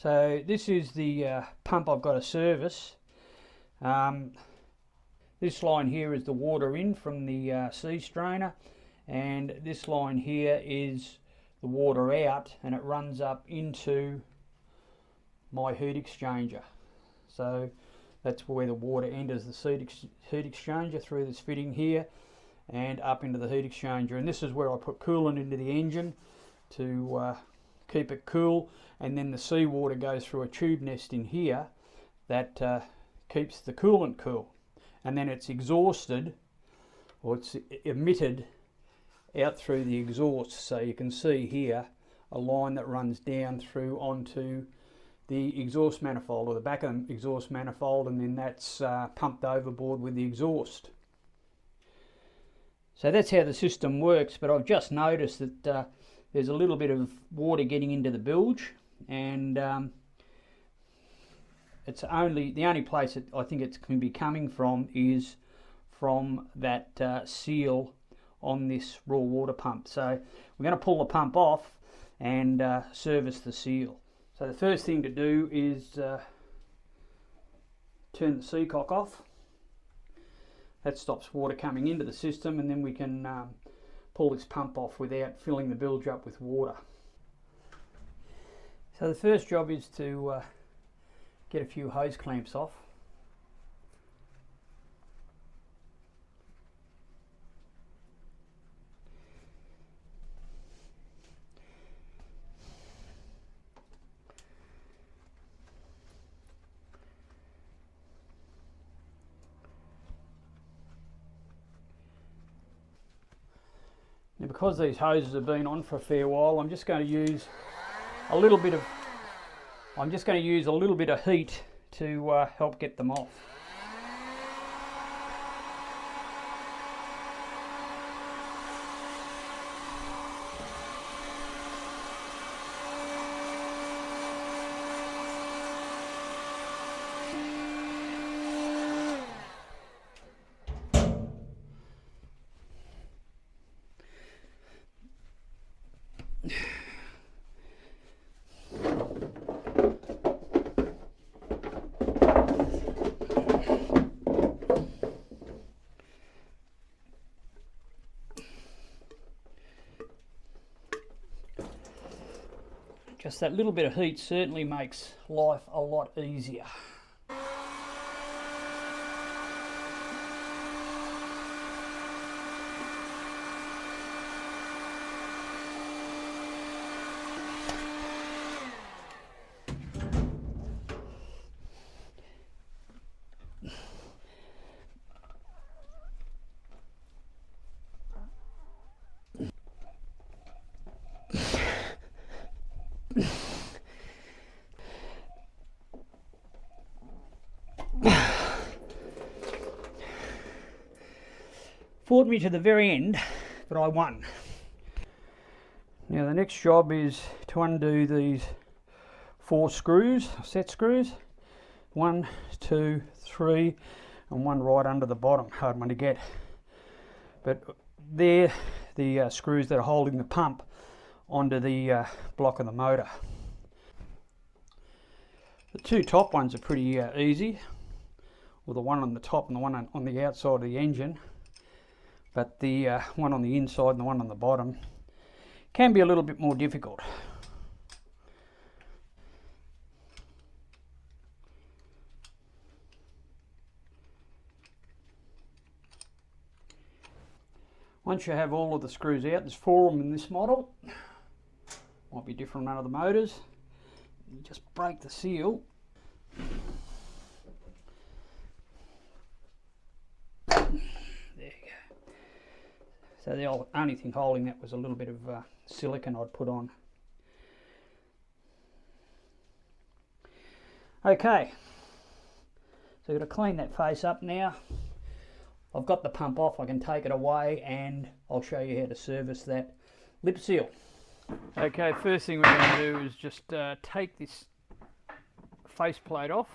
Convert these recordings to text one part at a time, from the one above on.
So this is the pump I've got to service. This line here is the water in from the sea strainer, and this line here is the water out, and it runs up into my heat exchanger. So that's where the water enters the heat exchanger through this fitting here and up into the heat exchanger. And this is where I put coolant into the engine to keep it cool, and then the seawater goes through a tube nest in here that keeps the coolant cool, and then it's exhausted, or it's emitted out through the exhaust. So you can see here a line that runs down through onto the exhaust manifold, or the back of the exhaust manifold, and then that's pumped overboard with the exhaust. So that's how the system works, but I've just noticed that there's a little bit of water getting into the bilge, and it's the only place that I think it can be coming from is from that seal on this raw water pump. So we're going to pull the pump off and service the seal. So the first thing to do is turn the seacock off. That stops water coming into the system, and then we can pull this pump off without filling the bilge up with water. So the first job is to get a few hose clamps off. Now, because these hoses have been on for a fair while, I'm just going to use a little bit of heat to help get them off. Just that little bit of heat certainly makes life a lot easier. Fought me to the very end, but I won. Now the next job is to undo these 4 screws, set screws. 1, 2, 3, and one right under the bottom. Hard one to get, but they're the screws that are holding the pump onto the block of the motor. The 2 top ones are pretty easy, or the one on the top and the one on the outside of the engine. But the one on the inside and the one on the bottom can be a little bit more difficult. Once you have all of the screws out, there's 4 of them in this model. Might be different on other motors. You just break the seal. So the only thing holding that was a little bit of silicone I'd put on. Okay, so we've got to clean that face up now. I've got the pump off, I can take it away and I'll show you how to service that lip seal. Okay, first thing we're going to do is just take this faceplate off.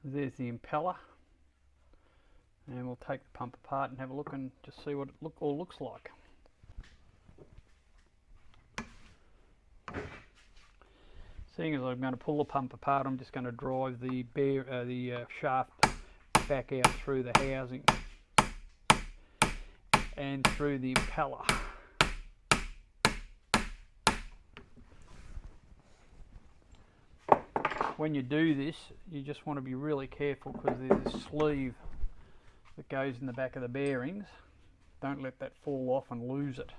There's the impeller, and we'll take the pump apart and have a look and just see what it all looks like. Seeing as I'm going to pull the pump apart, I'm just going to drive the shaft back out through the housing and through the impeller. When you do this, you just want to be really careful because there's a sleeve that goes in the back of the bearings. Don't let that fall off and lose it.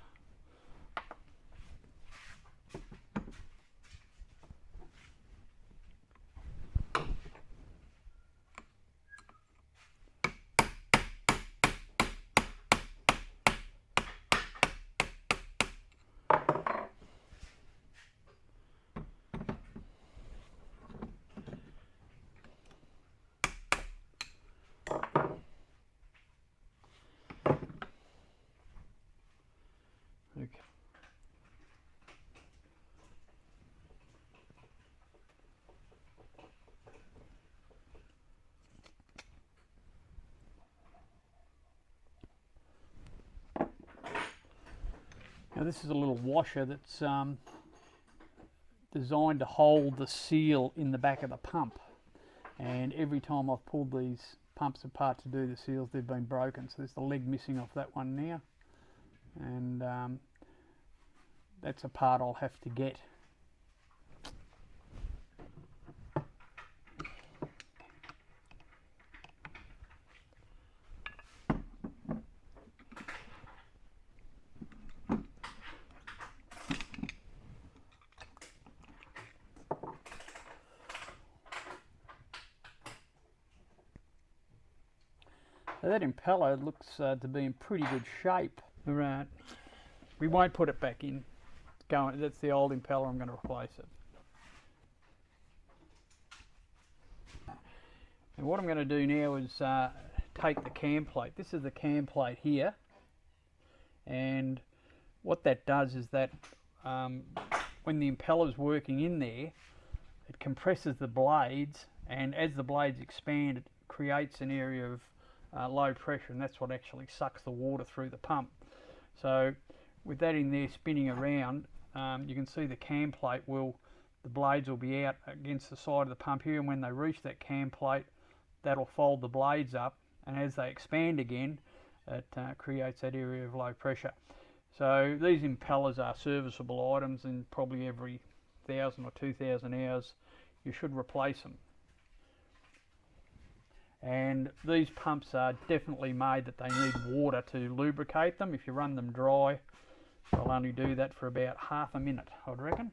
Okay. Now this is a little washer that's designed to hold the seal in the back of the pump, and every time I've pulled these pumps apart to do the seals, they've been broken. So there's the leg missing off that one now, and that's a part I'll have to get. So that impeller looks to be in pretty good shape. Right. We won't put it back in. That's the old impeller, I'm going to replace it. And what I'm going to do now is take the cam plate. This is the cam plate here, and what that does is that when the impeller's working in there, it compresses the blades, and as the blades expand, it creates an area of low pressure, and that's what actually sucks the water through the pump. So with that in there spinning around, you can see the cam plate the blades will be out against the side of the pump here, and when they reach that cam plate, that'll fold the blades up, and as they expand again, it creates that area of low pressure. So these impellers are serviceable items, and probably every 1,000 or 2,000 hours you should replace them. And these pumps are definitely made that they need water to lubricate them. If you run them dry, they'll only do that for about half a minute, I'd reckon.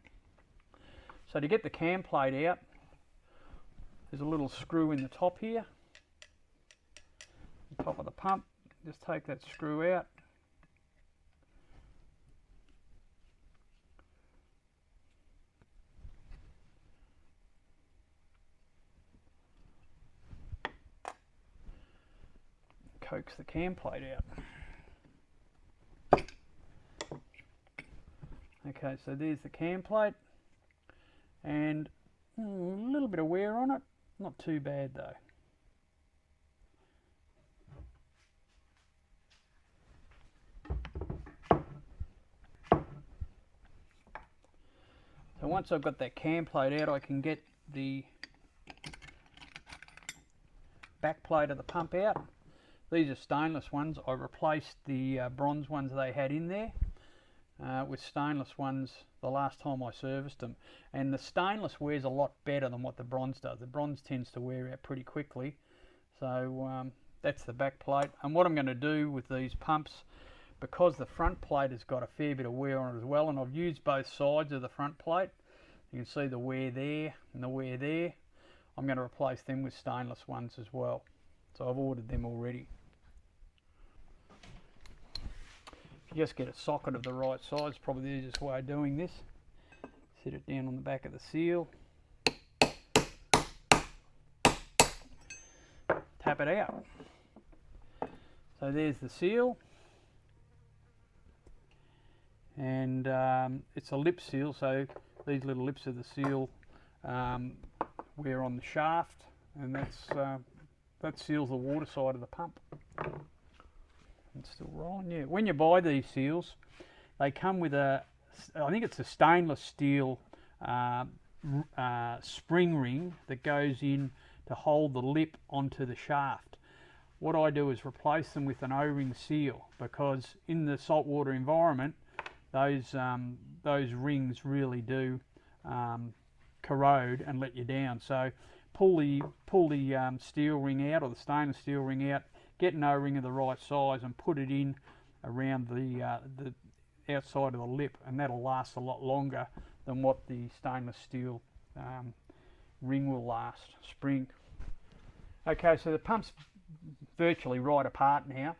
So to get the cam plate out, there's a little screw in the top here, the top of the pump. Just take that screw out. Coax the cam plate out. Okay, so there's the cam plate, and a little bit of wear on it, not too bad though. So once I've got that cam plate out, I can get the back plate of the pump out. These are stainless ones. I replaced the bronze ones they had in there with stainless ones the last time I serviced them, and the stainless wears a lot better than what the bronze does. The bronze tends to wear out pretty quickly. So that's the back plate, and what I'm going to do with these pumps, because the front plate has got a fair bit of wear on it as well, and I've used both sides of the front plate, you can see the wear there and the wear there, I'm going to replace them with stainless ones as well. So I've ordered them already. If you just get a socket of the right size, probably the easiest way of doing this. Set it down on the back of the seal, tap it out. So there's the seal, and it's a lip seal, so these little lips of the seal wear on the shaft, and that seals the water side of the pump. It's still rolling, yeah. When you buy these seals, they come with I think it's a stainless steel spring ring that goes in to hold the lip onto the shaft. What I do is replace them with an O-ring seal, because in the saltwater environment, those rings really do corrode and let you down. So pull the steel ring out, or the stainless steel ring out, get an O-ring of the right size and put it in around the outside of the lip, and that'll last a lot longer than what the stainless steel ring will last, spring. Okay, so the pump's virtually right apart now.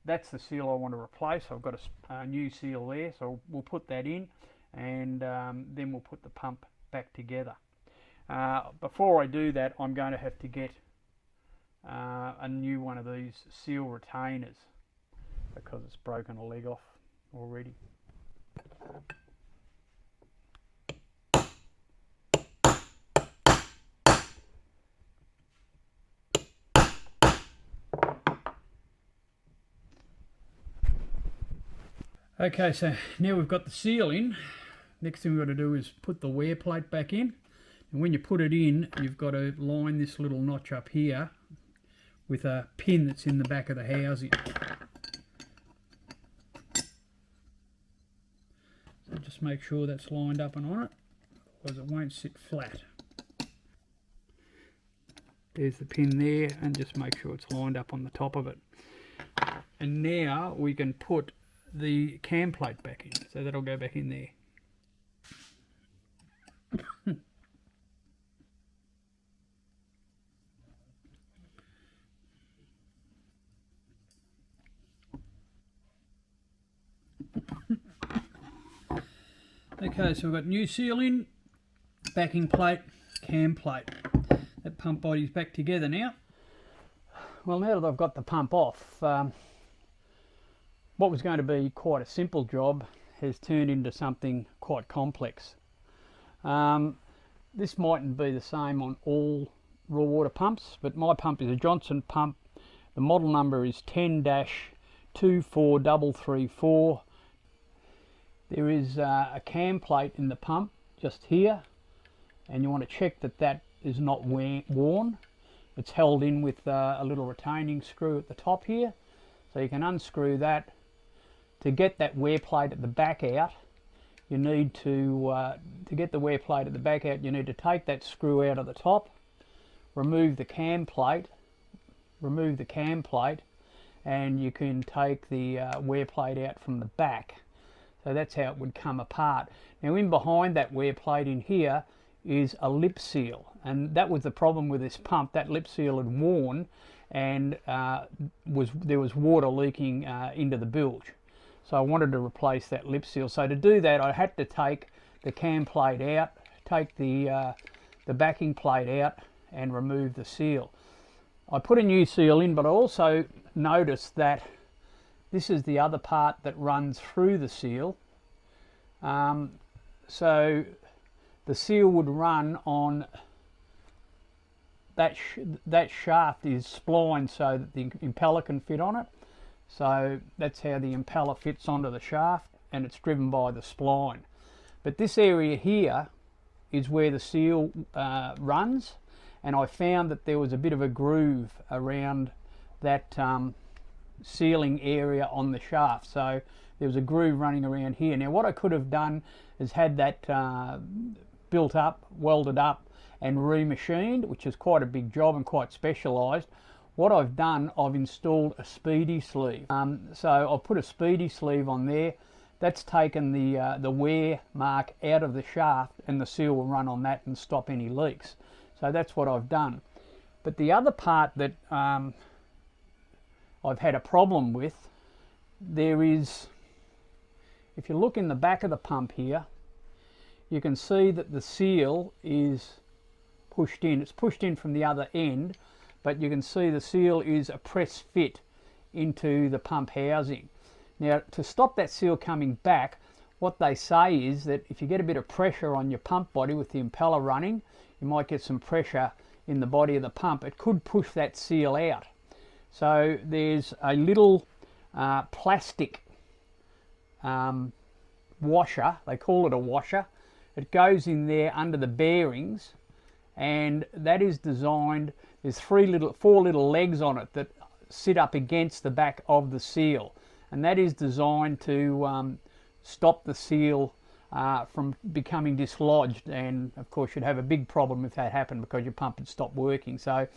That's the seal I want to replace. I've got a new seal there, so we'll put that in, and then we'll put the pump back together. Before I do that, I'm going to have to get a new one of these seal retainers, because it's broken a leg off already. Okay, so now we've got the seal in. Next thing we've got to do is put the wear plate back in. And when you put it in, you've got to line this little notch up here with a pin that's in the back of the housing. So just make sure that's lined up and on it, otherwise it won't sit flat. There's the pin there, and just make sure it's lined up on the top of it. And now we can put the cam plate back in, so that'll go back in there. Okay, so we've got new seal in, backing plate, cam plate. That pump body's back together now. Well, now that I've got the pump off, what was going to be quite a simple job has turned into something quite complex. This mightn't be the same on all raw water pumps, but my pump is a Johnson pump. The model number is 10-24334. There is a cam plate in the pump just here, and you want to check that that is not worn. It's held in with a little retaining screw at the top here, so you can unscrew that. To get that wear plate at the back out, you need to get the wear plate at the back out, you need to take that screw out of the top, remove the cam plate, and you can take the wear plate out from the back. So that's how it would come apart. Now, in behind that wear plate in here is a lip seal, and that was the problem with this pump. That lip seal had worn, and there was water leaking into the bilge. So I wanted to replace that lip seal. So to do that, I had to take the cam plate out, take the backing plate out, and remove the seal. I put a new seal in, but I also noticed that this is the other part that runs through the seal. So the seal would run on that shaft is splined so that the impeller can fit on it. So that's how the impeller fits onto the shaft, and it's driven by the spline. But this area here is where the seal runs, and I found that there was a bit of a groove around that sealing area on the shaft. So there was a groove running around here. Now, what I could have done is had that built up, welded up, and remachined, which is quite a big job and quite specialised. What I've done, I've installed a speedy sleeve. So I'll put a speedy sleeve on there. That's taken the wear mark out of the shaft, and the seal will run on that and stop any leaks. So that's what I've done. But the other part that I've had a problem with, there is, if you look in the back of the pump here, you can see that the seal is pushed in. It's pushed in from the other end, but you can see the seal is a press fit into the pump housing. Now, to stop that seal coming back, what they say is that if you get a bit of pressure on your pump body with the impeller running, you might get some pressure in the body of the pump, it could push that seal out. So there's a little plastic washer, they call it a washer. It goes in there under the bearings, and that is designed, there's four little legs on it that sit up against the back of the seal, and that is designed to stop the seal from becoming dislodged, and of course you'd have a big problem if that happened because your pump had stopped working. So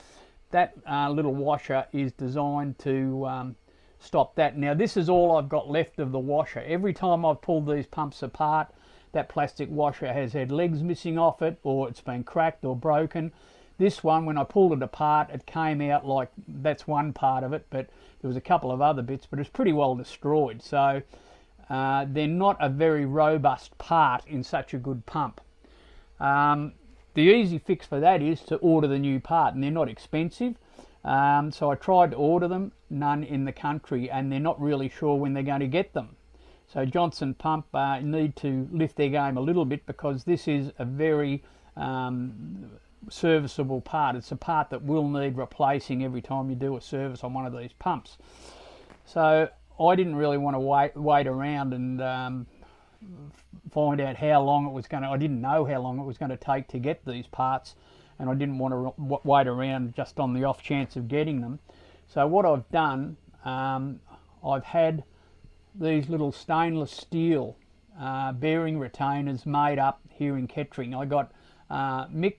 that little washer is designed to stop that. Now this is all I've got left of the washer. Every time I've pulled these pumps apart, that plastic washer has had legs missing off it, or it's been cracked or broken. This one, when I pulled it apart, it came out like that's one part of it, but there was a couple of other bits, but it's pretty well destroyed. So they're not a very robust part in such a good pump. The easy fix for that is to order the new part, and they're not expensive. So I tried to order them, none in the country, and they're not really sure when they're going to get them. So Johnson Pump need to lift their game a little bit, because this is a very serviceable part. It's a part that will need replacing every time you do a service on one of these pumps. So I didn't really want to wait around and find out how long it was going to, I didn't know how long it was going to take to get these parts, and I didn't want to wait around just on the off chance of getting them. So what I've done, I've had these little stainless steel bearing retainers made up here in Kettering. I got Mick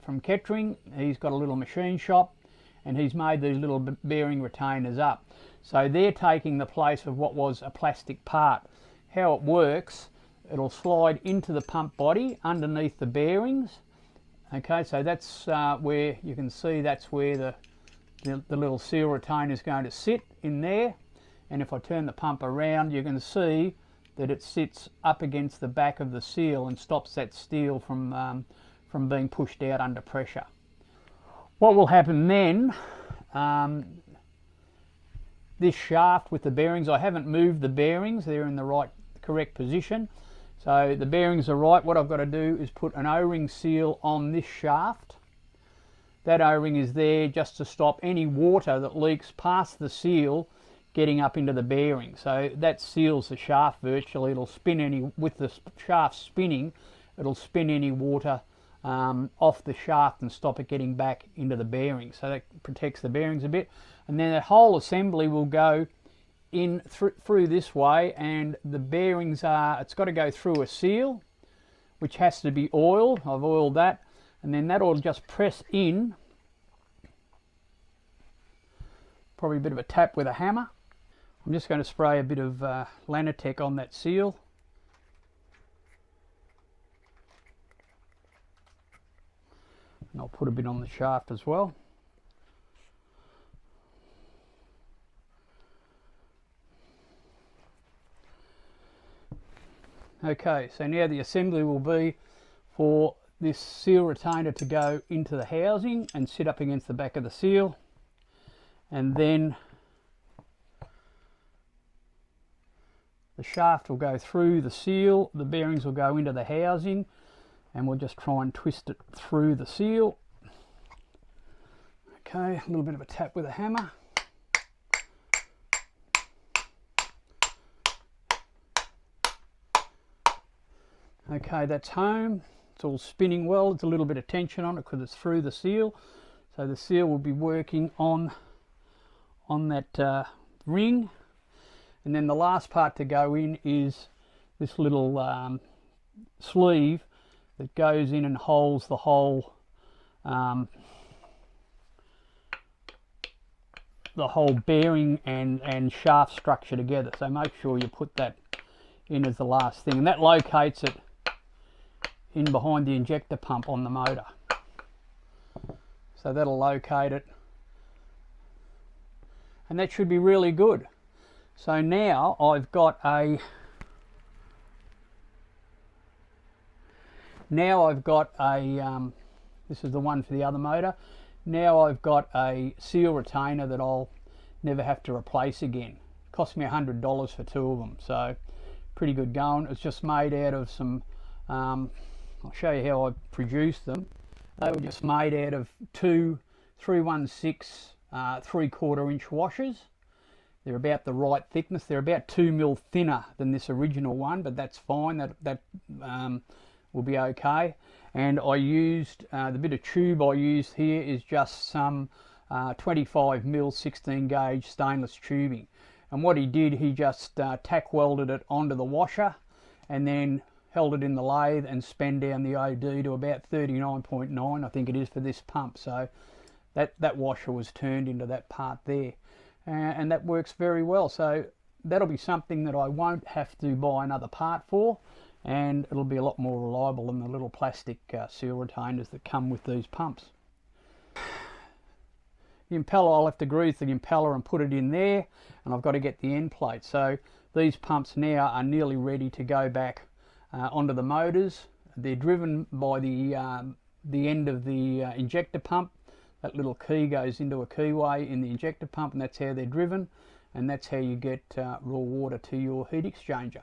from Kettering, he's got a little machine shop, and he's made these little bearing retainers up. So they're taking the place of what was a plastic part. How it works, it'll slide into the pump body underneath the bearings. Okay, so that's where you can see that's where the little seal retainer is going to sit in there. And if I turn the pump around, you can see that it sits up against the back of the seal and stops that steel from being pushed out under pressure. What will happen then, this shaft with the bearings, I haven't moved the bearings, they're in the correct position. So the bearings are right. What I've got to do is put an O-ring seal on this shaft. That O-ring is there just to stop any water that leaks past the seal getting up into the bearing. So that seals the shaft virtually. It'll spin with the shaft spinning, it'll spin any water off the shaft and stop it getting back into the bearing. So that protects the bearings a bit. And then the whole assembly will go in through this way, and the bearings it's got to go through a seal which has to be oiled. I've oiled that, and then that'll just press in, probably a bit of a tap with a hammer. I'm just going to spray a bit of Lanatec on that seal. And I'll put a bit on the shaft as well. Okay, so now the assembly will be for this seal retainer to go into the housing and sit up against the back of the seal, and then the shaft will go through the seal, the bearings will go into the housing, and we'll just try and twist it through the seal. Okay, a little bit of a tap with a hammer. Okay, that's home. It's all spinning well. There's a little bit of tension on it because it's through the seal. So the seal will be working on that ring. And then the last part to go in is this little sleeve that goes in and holds the whole bearing and shaft structure together. So make sure you put that in as the last thing, and that locates it in behind the injector pump on the motor. So that'll locate it, and that should be really good. So now I've got a this is the one for the other motor. Now I've got a seal retainer that I'll never have to replace again. It cost me $100 for two of them, so pretty good going. It's just made out of some I'll show you how I produced them. They were just made out of two 316 3/4 inch washers. They're about the right thickness. They're about 2 mil thinner than this original one, but that's fine. That will be okay. And I used the bit of tube I used here is just some 25 mil 16 gauge stainless tubing. And what he did, he just tack welded it onto the washer and then held it in the lathe and span down the OD to about 39.9, I think it is, for this pump. So that washer was turned into that part there, and that works very well. So that'll be something that I won't have to buy another part for, and it'll be a lot more reliable than the little plastic seal retainers that come with these pumps. The impeller, I'll have to grease the impeller and put it in there, and I've got to get the end plate. So these pumps now are nearly ready to go back onto the motors. They're driven by the end of the injector pump. That little key goes into a keyway in the injector pump, and that's how they're driven, and that's how you get raw water to your heat exchanger.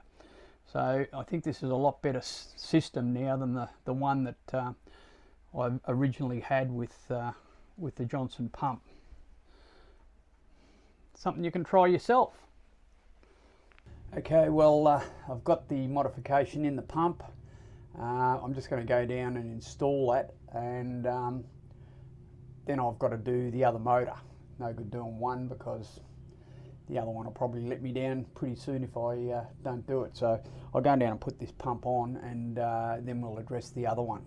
So I think this is a lot better system now than the one that I originally had with the Johnson pump. Something you can try yourself. Okay, well, I've got the modification in the pump. I'm just going to go down and install that, and then I've got to do the other motor. No good doing one because the other one will probably let me down pretty soon if I don't do it. So I'll go down and put this pump on, and then we'll address the other one.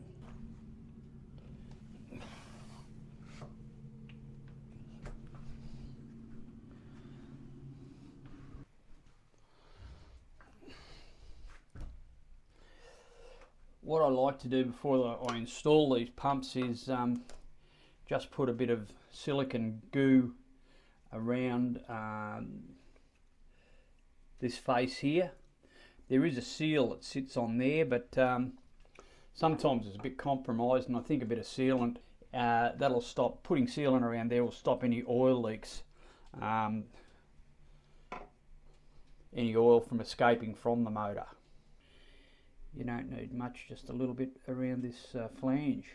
What I like to do before I install these pumps is just put a bit of silicone goo around this face here. There is a seal that sits on there, but sometimes it's a bit compromised, and I think a bit of sealant that'll stop, putting sealant around there will stop any oil leaks, any oil from escaping from the motor. You don't need much, just a little bit around this flange.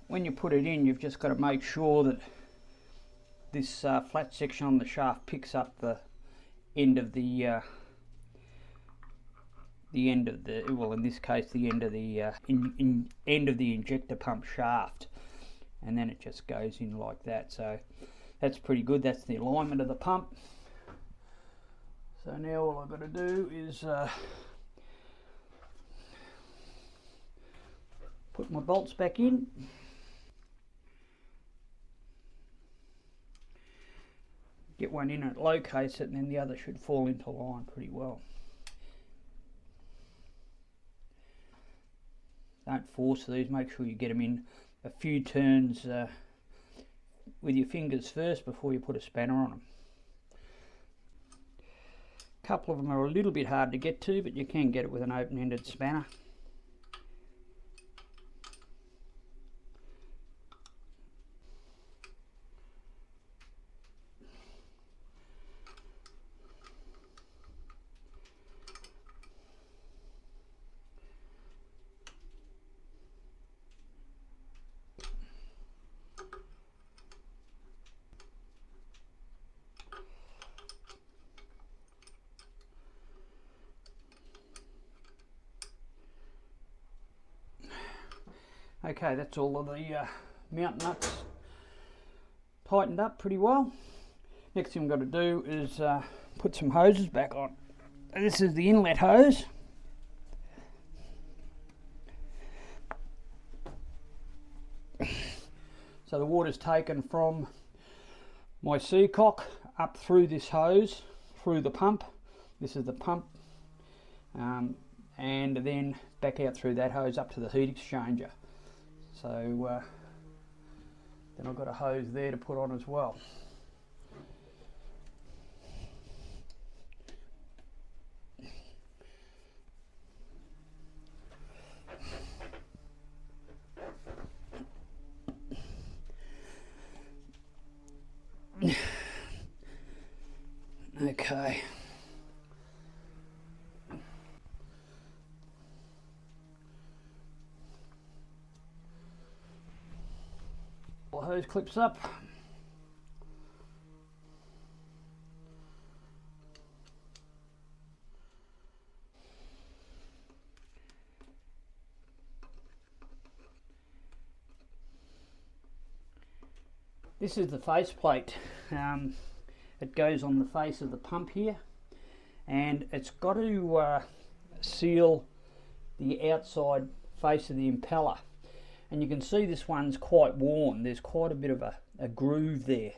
When you put it in, you've just got to make sure that this flat section on the shaft picks up the end of the well, in this case, the end of the end of the injector pump shaft, and then it just goes in like that. So that's pretty good. That's the alignment of the pump. So now all I've got to do is put my bolts back in. Get one in, it locates it, and then the other should fall into line pretty well. Don't force these, make sure you get them in a few turns with your fingers first before you put a spanner on them. A couple of them are a little bit hard to get to, but you can get it with an open-ended spanner. Okay, that's all of the mount nuts tightened up pretty well. Next thing I've got to do is put some hoses back on. This is the inlet hose. So the water's taken from my seacock up through this hose, through the pump. This is the pump. And then back out through that hose up to the heat exchanger. So then I've got a hose there to put on as well. Okay. those clips up. This is the faceplate. It goes on the face of the pump here, and it's got to seal the outside face of the impeller. And you can see this one's quite worn. There's quite a bit of a groove there.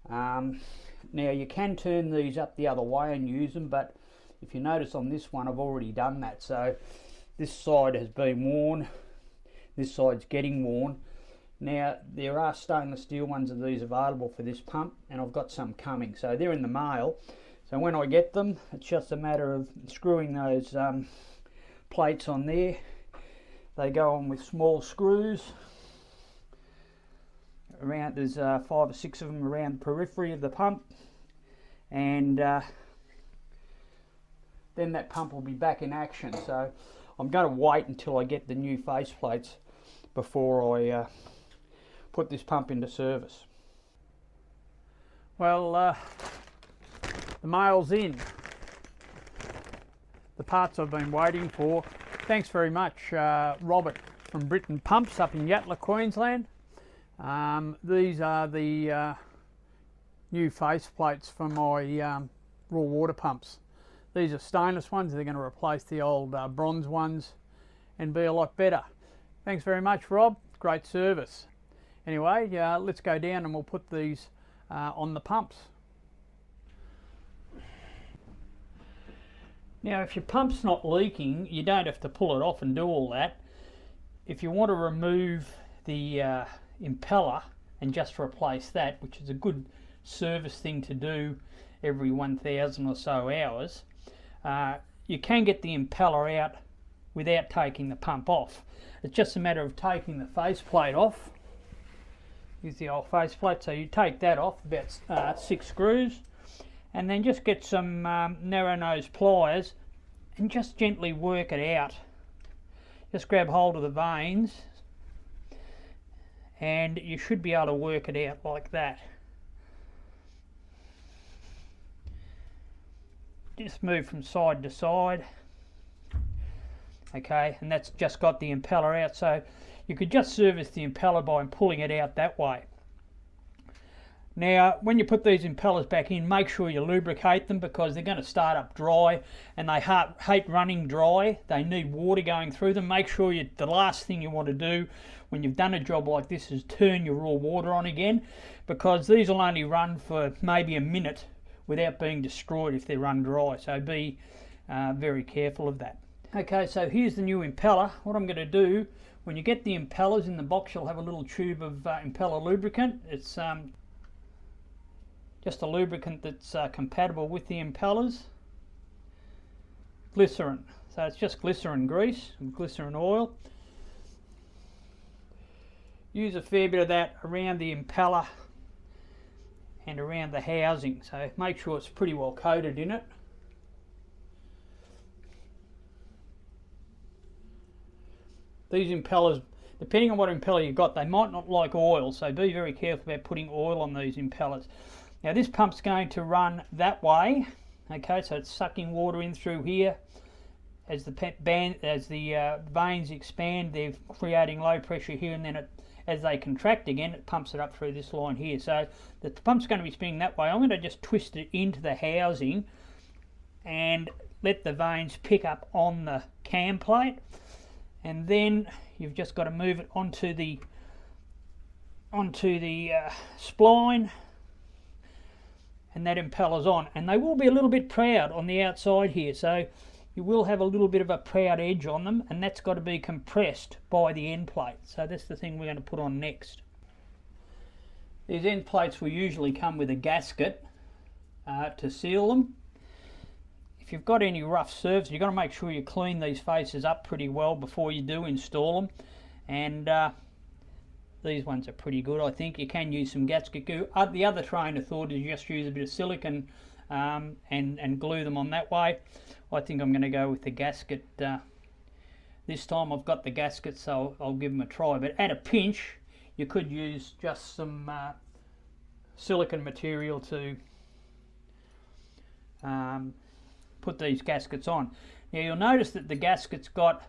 Now you can turn these up the other way and use them, but if you notice on this one I've already done that. So this side has been worn, this side's getting worn. Now there are stainless steel ones of these available for this pump, and I've got some coming, so they're in the mail. So when I get them, it's just a matter of screwing those plates on there. They go on with small screws around. There's 5 or 6 of them around the periphery of the pump, and then that pump will be back in action. So I'm going to wait until I get the new face plates before I put this pump into service. Well, the mail's in. The parts I've been waiting for. Thanks very much, Robert from Britain Pumps up in Yatala, Queensland. These are the new face plates for my raw water pumps. These are stainless ones. They're going to replace the old bronze ones and be a lot better. Thanks very much, Rob. Great service. Anyway, let's go down and we'll put these on the pumps. Now, if your pump's not leaking, you don't have to pull it off and do all that. If you want to remove the impeller and just replace that, which is a good service thing to do every 1,000 or so hours, you can get the impeller out without taking the pump off. It's just a matter of taking the faceplate off. Here's the old faceplate. So you take that off, about 6 screws, and then just get some narrow nose pliers and just gently work it out. Just grab hold of the vanes and you should be able to work it out like that. Just move from side to side. Okay, and that's just got the impeller out, so you could just service the impeller by pulling it out that way. Now, when you put these impellers back in, make sure you lubricate them because they're going to start up dry, and they hate running dry. They need water going through them. Make sure the last thing you want to do when you've done a job like this is turn your raw water on again, because these will only run for maybe a minute without being destroyed if they run dry. So be very careful of that. Okay, so here's the new impeller. What I'm going to do, when you get the impellers in the box, you'll have a little tube of impeller lubricant. It's just a lubricant that's compatible with the impellers. Glycerin. So it's just glycerin grease and glycerin oil. Use a fair bit of that around the impeller and around the housing. So make sure it's pretty well coated in it. These impellers, depending on what impeller you've got, they might not like oil, so be very careful about putting oil on these impellers. Now this pump's going to run that way, okay, so it's sucking water in through here. As the veins expand, they're creating low pressure here, and then as they contract again, it pumps it up through this line here. So the pump's going to be spinning that way. I'm going to just twist it into the housing and let the veins pick up on the cam plate. And then you've just got to move it onto the spline, and that impeller's on. And they will be a little bit proud on the outside here, so you will have a little bit of a proud edge on them, and that's got to be compressed by the end plate. So that's the thing we're going to put on next. These end plates will usually come with a gasket to seal them. If you've got any rough surface, you've got to make sure you clean these faces up pretty well before you do install them. And these ones are pretty good, I think. You can use some gasket glue. The other train of thought is just use a bit of silicone and glue them on that way. I think I'm going to go with the gasket. This time I've got the gasket, so I'll give them a try. But at a pinch, you could use just some silicone material to put these gaskets on. Now you'll notice that the gasket's got,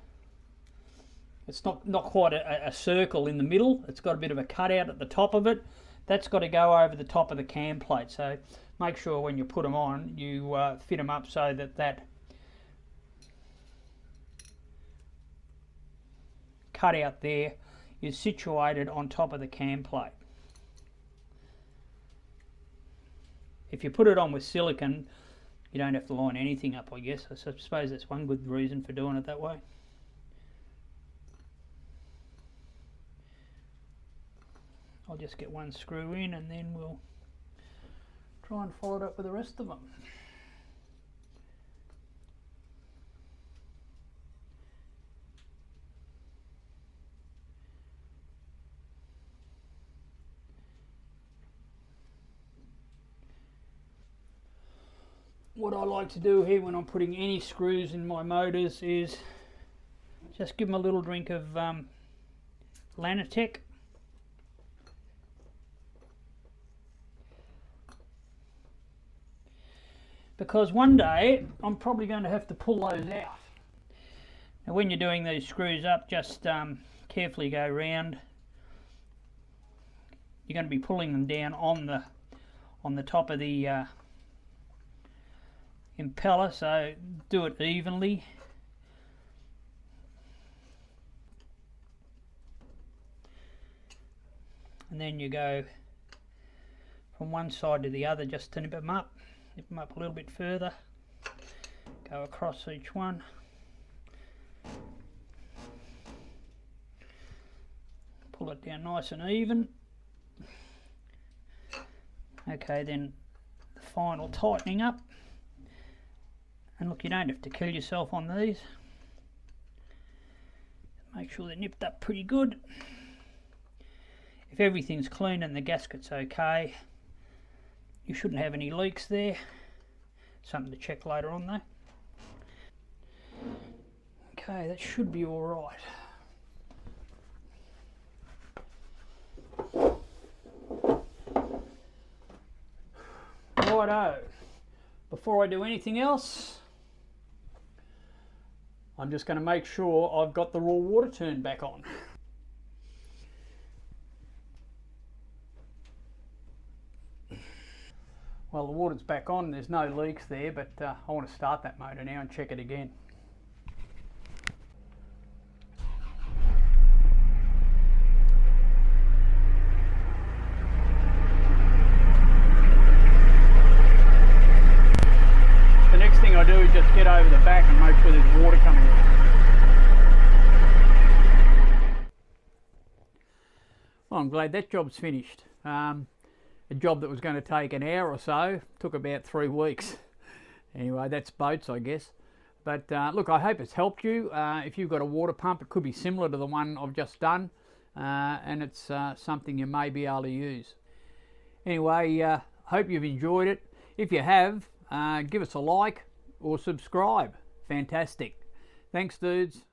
it's not quite a circle in the middle, it's got a bit of a cutout at the top of it. That's got to go over the top of the cam plate, so make sure when you put them on you fit them up so that that cutout there is situated on top of the cam plate. If you put it on with silicone, you don't have to line anything up, I guess. I suppose that's one good reason for doing it that way. I'll just get one screw in and then we'll try and follow it up with the rest of them. What I like to do here when I'm putting any screws in my motors is just give them a little drink of Lanatec. Because one day I'm probably going to have to pull those out. Now when you're doing these screws up, just carefully go round. You're going to be pulling them down on the top of the impeller, so do it evenly. And then you go from one side to the other just to nip them up a little bit further, go across each one. Pull it down nice and even. Okay, then the final tightening up. And look, you don't have to kill yourself on these. Make sure they're nipped up pretty good. If everything's clean and the gasket's okay, you shouldn't have any leaks there. Something to check later on though. Okay, that should be all right. Righto, before I do anything else, I'm just going to make sure I've got the raw water turned back on. Well, the water's back on, there's no leaks there, but I want to start that motor now and check it again. The next thing I do is just get over the back and make sure there's water coming out. Well, I'm glad that job's finished. A job that was going to take an hour or so took about 3 weeks. Anyway, that's boats, I guess. But look, I hope it's helped you. If you've got a water pump, it could be similar to the one I've just done, and it's something you may be able to use. Anyway, hope you've enjoyed it. If you have, give us a like or subscribe. Fantastic. Thanks, dudes.